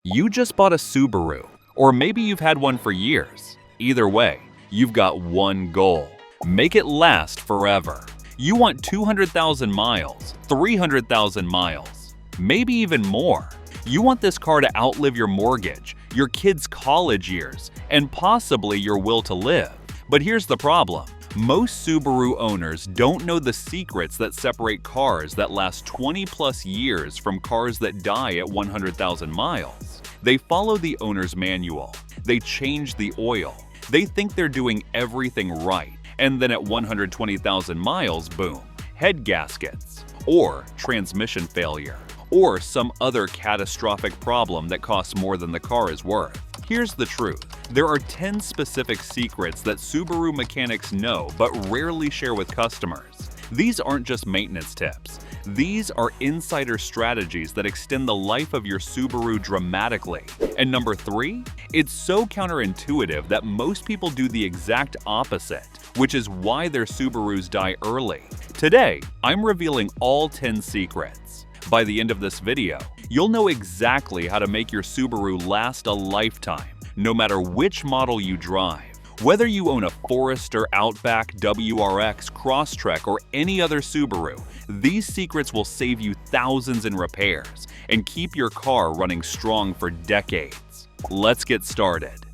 You just bought a Subaru, or maybe you've had one for years. Either way, you've got one goal: make it last forever. You want 200,000 miles, 300,000 miles, maybe even more. You want this car to outlive your mortgage, your kids' college years, and possibly your will to live. But here's the problem. Most Subaru owners don't know the secrets that separate cars that last 20+ years from cars that die at 100,000 miles. They follow the owner's manual. They change the oil. They think they're doing everything right. And then at 120,000 miles, boom, head gaskets, or transmission failure, or some other catastrophic problem that costs more than the car is worth. Here's the truth. There are 10 specific secrets that Subaru mechanics know but rarely share with customers. These aren't just maintenance tips. These are insider strategies that extend the life of your Subaru dramatically. And number 3, it's so counterintuitive that most people do the exact opposite, which is why their Subarus die early. Today, I'm revealing all 10 secrets. By the end of this video, you'll know exactly how to make your Subaru last a lifetime, no matter which model you drive. Whether you own a Forester, Outback, WRX, Crosstrek, or any other Subaru, these secrets will save you thousands in repairs and keep your car running strong for decades. Let's get started.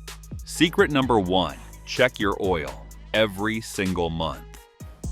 Secret number 1, check your oil every single month.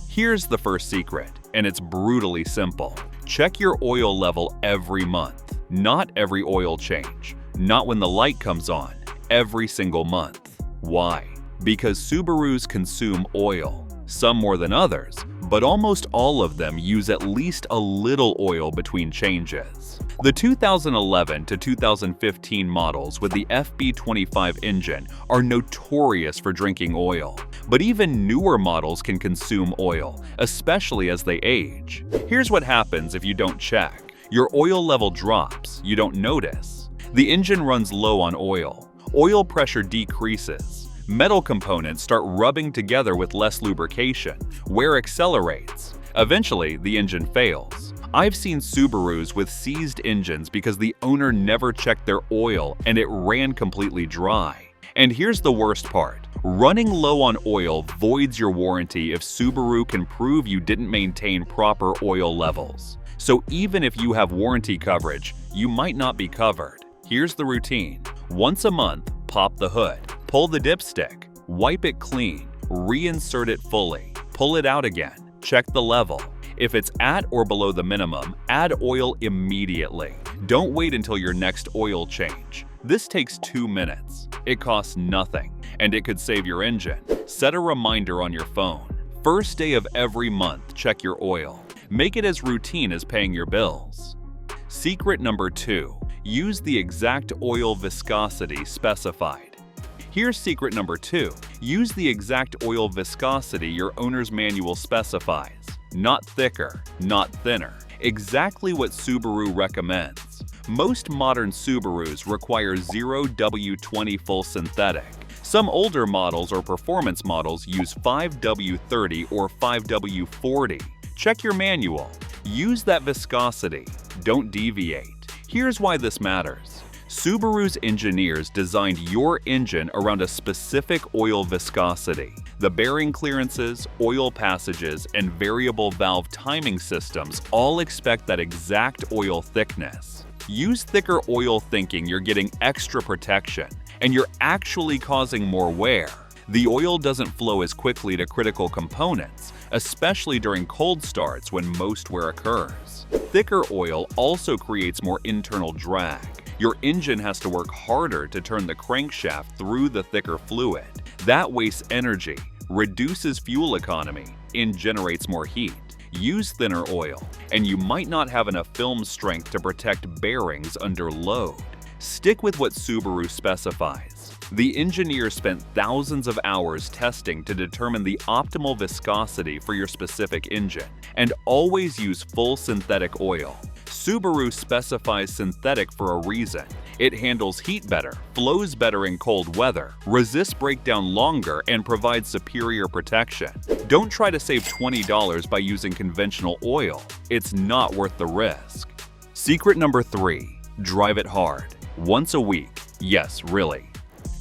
Here's the first secret, and it's brutally simple. Check your oil level every month, not every oil change, not when the light comes on, every single month. Why? Because Subarus consume oil, some more than others, but almost all of them use at least a little oil between changes. The 2011 to 2015 models with the FB25 engine are notorious for drinking oil, but even newer models can consume oil, especially as they age. Here's what happens if you don't check. Your oil level drops, you don't notice. The engine runs low on oil. Oil pressure decreases. Metal components start rubbing together with less lubrication. Wear accelerates. Eventually, the engine fails. I've seen Subarus with seized engines because the owner never checked their oil and it ran completely dry. And here's the worst part. Running low on oil voids your warranty if Subaru can prove you didn't maintain proper oil levels. So even if you have warranty coverage, you might not be covered. Here's the routine. Once a month, pop the hood. Pull the dipstick, wipe it clean, reinsert it fully, pull it out again, check the level. If it's at or below the minimum, add oil immediately. Don't wait until your next oil change. This takes 2 minutes. It costs nothing, and it could save your engine. Set a reminder on your phone. First day of every month, check your oil. Make it as routine as paying your bills. Secret number 2, use the exact oil viscosity specified. Here's secret number 2. Use the exact oil viscosity your owner's manual specifies. Not thicker, not thinner. Exactly what Subaru recommends. Most modern Subarus require 0W20 full synthetic. Some older models or performance models use 5W30 or 5W40. Check your manual. Use that viscosity. Don't deviate. Here's why this matters. Subaru's engineers designed your engine around a specific oil viscosity. The bearing clearances, oil passages, and variable valve timing systems all expect that exact oil thickness. Use thicker oil thinking you're getting extra protection, and you're actually causing more wear. The oil doesn't flow as quickly to critical components, especially during cold starts when most wear occurs. Thicker oil also creates more internal drag. Your engine has to work harder to turn the crankshaft through the thicker fluid. That wastes energy, reduces fuel economy, and generates more heat. Use thinner oil, and you might not have enough film strength to protect bearings under load. Stick with what Subaru specifies. The engineers spent thousands of hours testing to determine the optimal viscosity for your specific engine, and always use full synthetic oil. Subaru specifies synthetic for a reason. It handles heat better, flows better in cold weather, resists breakdown longer, and provides superior protection. Don't try to save $20 by using conventional oil. It's not worth the risk. Secret number 3, drive it hard. Once a week. Yes, really.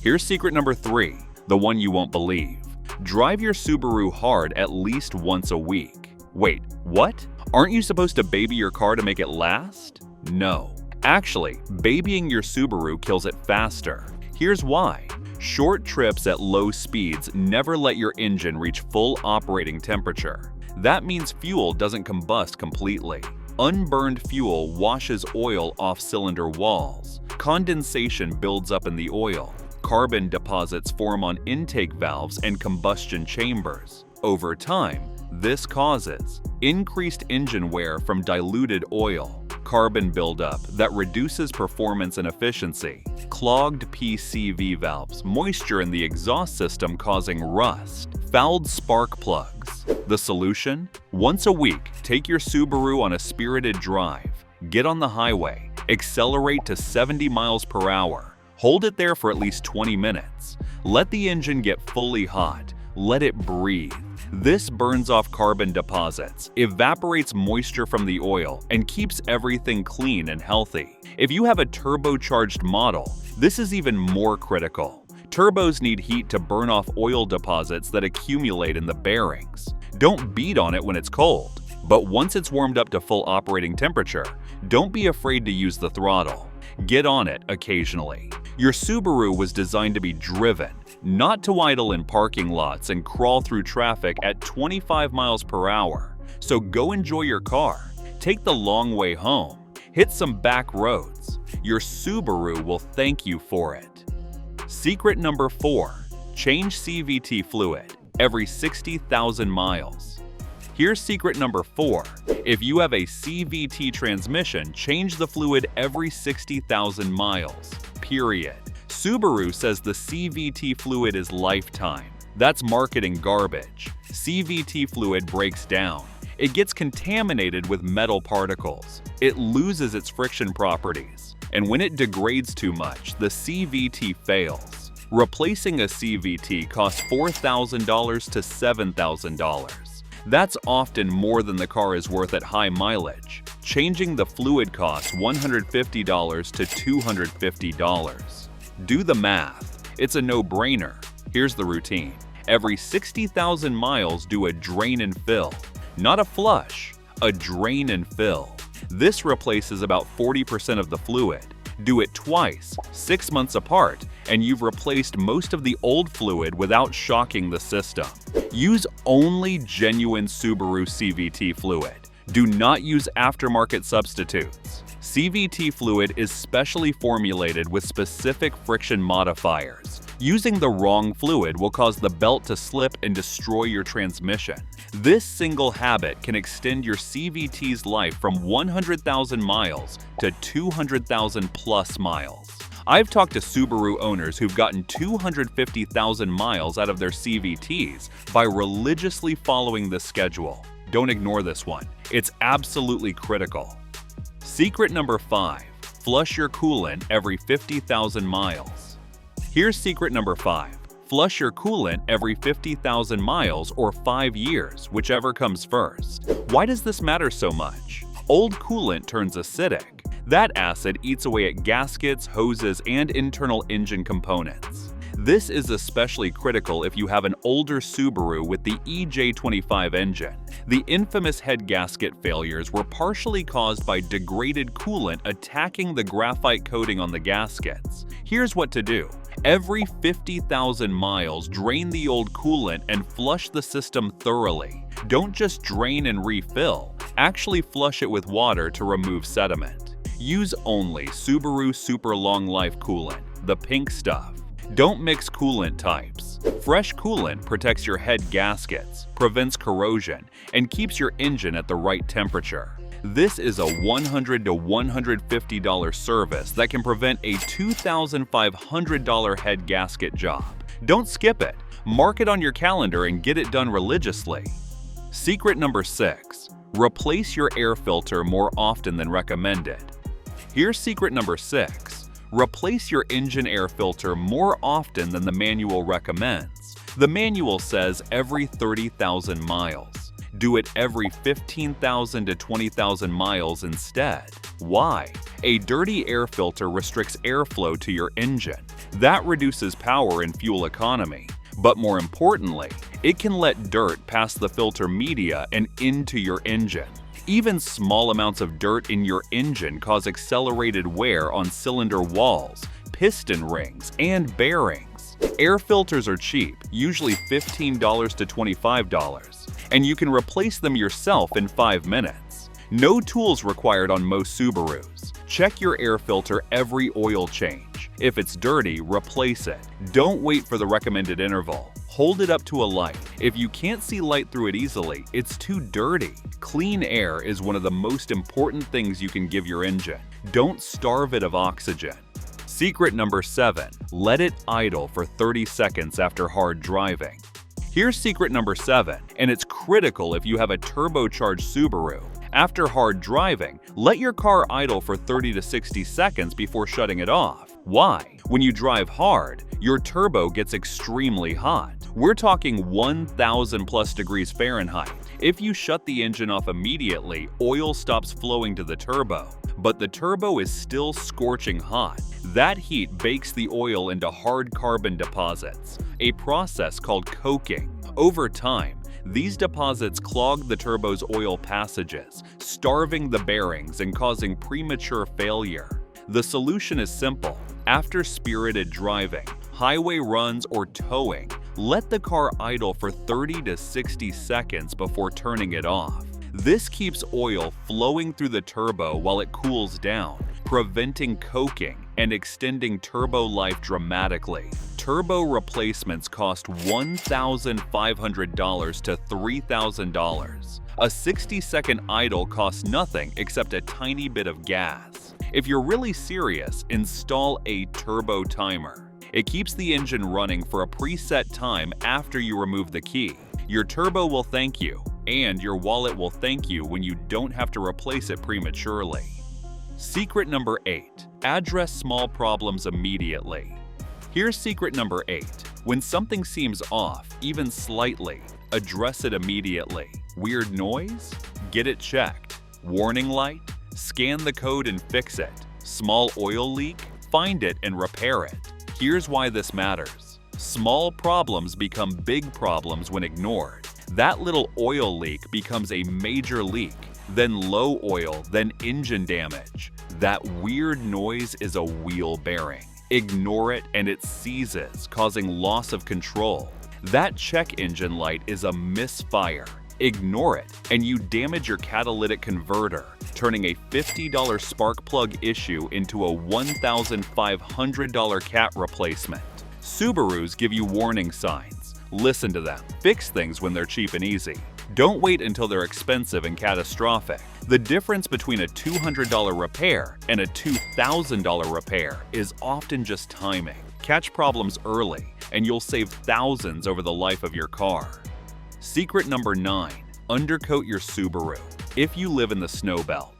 Here's secret number 3, the one you won't believe. Drive your Subaru hard at least once a week. Wait, what? Aren't you supposed to baby your car to make it last? No. Actually, babying your Subaru kills it faster. Here's why. Short trips at low speeds never let your engine reach full operating temperature. That means fuel doesn't combust completely. Unburned fuel washes oil off cylinder walls. Condensation builds up in the oil. Carbon deposits form on intake valves and combustion chambers. Over time, this causes increased engine wear from diluted oil, carbon buildup that reduces performance and efficiency, clogged PCV valves, moisture in the exhaust system causing rust, fouled spark plugs. The solution? Once a week, take your Subaru on a spirited drive. Get on the highway, accelerate to 70 miles per hour. Hold it there for at least 20 minutes. Let the engine get fully hot. Let it breathe. This burns off carbon deposits, evaporates moisture from the oil, and keeps everything clean and healthy. If you have a turbocharged model, this is even more critical. Turbos need heat to burn off oil deposits that accumulate in the bearings. Don't beat on it when it's cold, but once it's warmed up to full operating temperature, don't be afraid to use the throttle. Get on it occasionally. Your Subaru was designed to be driven, not to idle in parking lots and crawl through traffic at 25 miles per hour. So go enjoy your car. Take the long way home. Hit some back roads. Your Subaru will thank you for it. Secret number 4. Change CVT fluid every 60,000 miles. Here's secret number 4. If you have a CVT transmission, change the fluid every 60,000 miles. Period. Subaru says the CVT fluid is lifetime. That's marketing garbage. CVT fluid breaks down. It gets contaminated with metal particles. It loses its friction properties. And when it degrades too much, the CVT fails. Replacing a CVT costs $4,000 to $7,000. That's often more than the car is worth at high mileage. Changing the fluid costs $150 to $250. Do the math. It's a no-brainer. Here's the routine. Every 60,000 miles, do a drain and fill. Not a flush, a drain and fill. This replaces about 40% of the fluid. Do it twice, 6 months apart, and you've replaced most of the old fluid without shocking the system. Use only genuine Subaru CVT fluid. Do not use aftermarket substitutes. CVT fluid is specially formulated with specific friction modifiers. Using the wrong fluid will cause the belt to slip and destroy your transmission. This single habit can extend your CVT's life from 100,000 miles to 200,000 plus miles. I've talked to Subaru owners who've gotten 250,000 miles out of their CVTs by religiously following this schedule. Don't ignore this one. It's absolutely critical. Secret number 5. Flush your coolant every 50,000 miles. Here's secret number 5. Flush your coolant every 50,000 miles or 5 years, whichever comes first. Why does this matter so much? Old coolant turns acidic. That acid eats away at gaskets, hoses, and internal engine components. This is especially critical if you have an older Subaru with the EJ25 engine. The infamous head gasket failures were partially caused by degraded coolant attacking the graphite coating on the gaskets. Here's what to do. Every 50,000 miles, drain the old coolant and flush the system thoroughly. Don't just drain and refill. Actually flush it with water to remove sediment. Use only Subaru Super Long Life coolant, the pink stuff. Don't mix coolant types. Fresh coolant protects your head gaskets, prevents corrosion, and keeps your engine at the right temperature. This is a $100 to $150 service that can prevent a $2,500 head gasket job. Don't skip it. Mark it on your calendar and get it done religiously. Secret number 6. Replace your air filter more often than recommended. Here's secret number 6. Replace your engine air filter more often than the manual recommends. The manual says every 30,000 miles. Do it every 15,000 to 20,000 miles instead. Why? A dirty air filter restricts airflow to your engine. That reduces power and fuel economy. But more importantly, it can let dirt pass the filter media and into your engine. Even small amounts of dirt in your engine cause accelerated wear on cylinder walls, piston rings, and bearings. Air filters are cheap, usually $15 to $25, and you can replace them yourself in 5 minutes. No tools required on most Subarus. Check your air filter every oil change. If it's dirty, replace it. Don't wait for the recommended interval. Hold it up to a light. If you can't see light through it easily, it's too dirty. Clean air is one of the most important things you can give your engine. Don't starve it of oxygen. Secret number 7. Let it idle for 30 seconds after hard driving. Here's secret number 7, and it's critical if you have a turbocharged Subaru. After hard driving, let your car idle for 30 to 60 seconds before shutting it off. Why? When you drive hard, your turbo gets extremely hot. We're talking 1,000 plus degrees Fahrenheit. If you shut the engine off immediately, oil stops flowing to the turbo, but the turbo is still scorching hot. That heat bakes the oil into hard carbon deposits, a process called coking. Over time, these deposits clog the turbo's oil passages, starving the bearings and causing premature failure. The solution is simple. After spirited driving, highway runs, or towing, let the car idle for 30 to 60 seconds before turning it off. This keeps oil flowing through the turbo while it cools down, preventing coking and extending turbo life dramatically. Turbo replacements cost $1,500 to $3,000. A 60-second idle costs nothing except a tiny bit of gas. If you're really serious, install a turbo timer. It keeps the engine running for a preset time after you remove the key. Your turbo will thank you, and your wallet will thank you when you don't have to replace it prematurely. Secret number 8. Address small problems immediately. Here's secret number 8. When something seems off, even slightly, address it immediately. Weird noise? Get it checked. Warning light? Scan the code and fix it. Small oil leak? Find it and repair it. Here's why this matters. Small problems become big problems when ignored. That little oil leak becomes a major leak, then low oil, then engine damage. That weird noise is a wheel bearing. Ignore it and it seizes, causing loss of control. That check engine light is a misfire. Ignore it and you damage your catalytic converter, turning a $50 spark plug issue into a $1,500 cat replacement. Subarus give you warning signs. Listen to them. Fix things when they're cheap and easy. Don't wait until they're expensive and catastrophic. The difference between a $200 repair and a $2,000 repair is often just timing. Catch problems early, and you'll save thousands over the life of your car. Secret number 9. Undercoat your Subaru. If you live in the snow belt.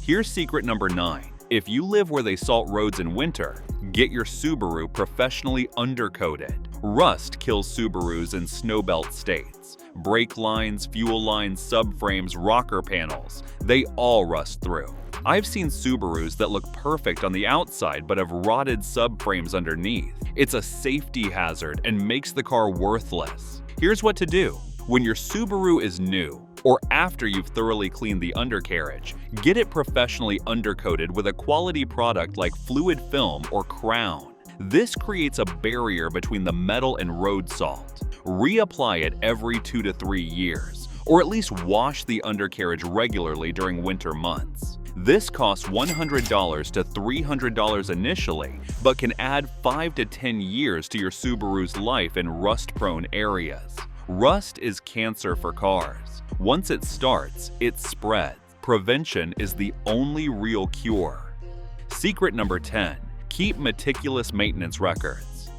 Here's secret number 9. If you live where they salt roads in winter, get your Subaru professionally undercoated. Rust kills Subarus in snowbelt states. Brake lines, fuel lines, subframes, rocker panels, they all rust through. I've seen Subarus that look perfect on the outside but have rotted subframes underneath. It's a safety hazard and makes the car worthless. Here's what to do. When your Subaru is new, or after you've thoroughly cleaned the undercarriage, get it professionally undercoated with a quality product like fluid film or Crown. This creates a barrier between the metal and road salt. Reapply it every 2 to 3 years, or at least wash the undercarriage regularly during winter months. This costs $100 to $300 initially, but can add 5 to 10 years to your Subaru's life in rust-prone areas. Rust is cancer for cars. Once it starts, it spreads. Prevention is the only real cure. Secret number 10. Keep meticulous maintenance records.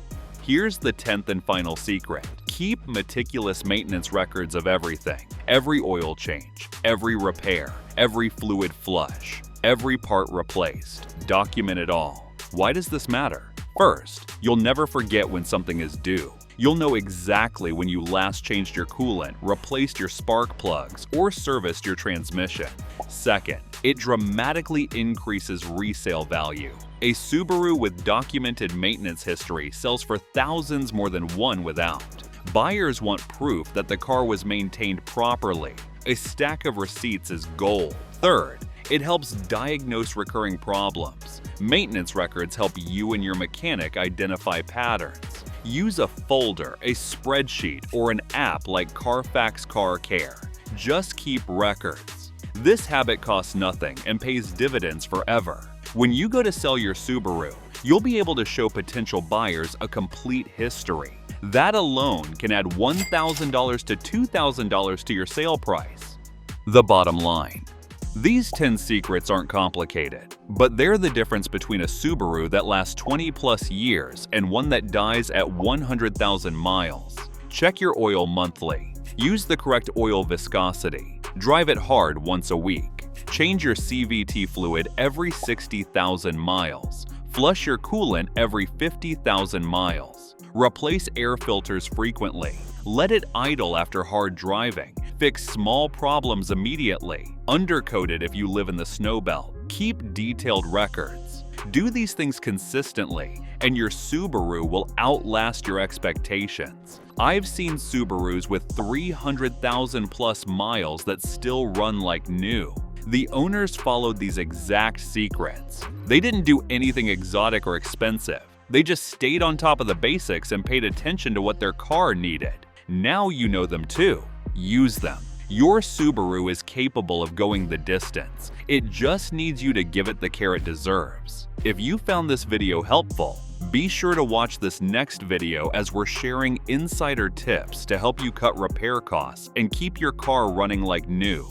Here's the 10th and final secret. Keep meticulous maintenance records of everything. Every oil change, every repair, every fluid flush, every part replaced. Document it all. Why does this matter? First, you'll never forget when something is due. You'll know exactly when you last changed your coolant, replaced your spark plugs, or serviced your transmission. Second, it dramatically increases resale value. A Subaru with documented maintenance history sells for thousands more than one without. Buyers want proof that the car was maintained properly. A stack of receipts is gold. Third, it helps diagnose recurring problems. Maintenance records help you and your mechanic identify patterns. Use a folder, a spreadsheet, or an app like Carfax Car Care. Just keep records. This habit costs nothing and pays dividends forever. When you go to sell your Subaru, you'll be able to show potential buyers a complete history. That alone can add $1,000 to $2,000 to your sale price. The bottom line. These 10 secrets aren't complicated, but they're the difference between a Subaru that lasts 20+ years and one that dies at 100,000 miles. Check your oil monthly. Use the correct oil viscosity. Drive it hard once a week. Change your CVT fluid every 60,000 miles. Flush your coolant every 50,000 miles. Replace air filters frequently. Let it idle after hard driving. Fix small problems immediately. Undercoat it if you live in the snow belt. Keep detailed records. Do these things consistently, and your Subaru will outlast your expectations. I've seen Subarus with 300,000+ miles that still run like new. The owners followed these exact secrets. They didn't do anything exotic or expensive. They just stayed on top of the basics and paid attention to what their car needed. Now you know them too. Use them. Your Subaru is capable of going the distance. It just needs you to give it the care it deserves. If you found this video helpful, be sure to watch this next video as we're sharing insider tips to help you cut repair costs and keep your car running like new.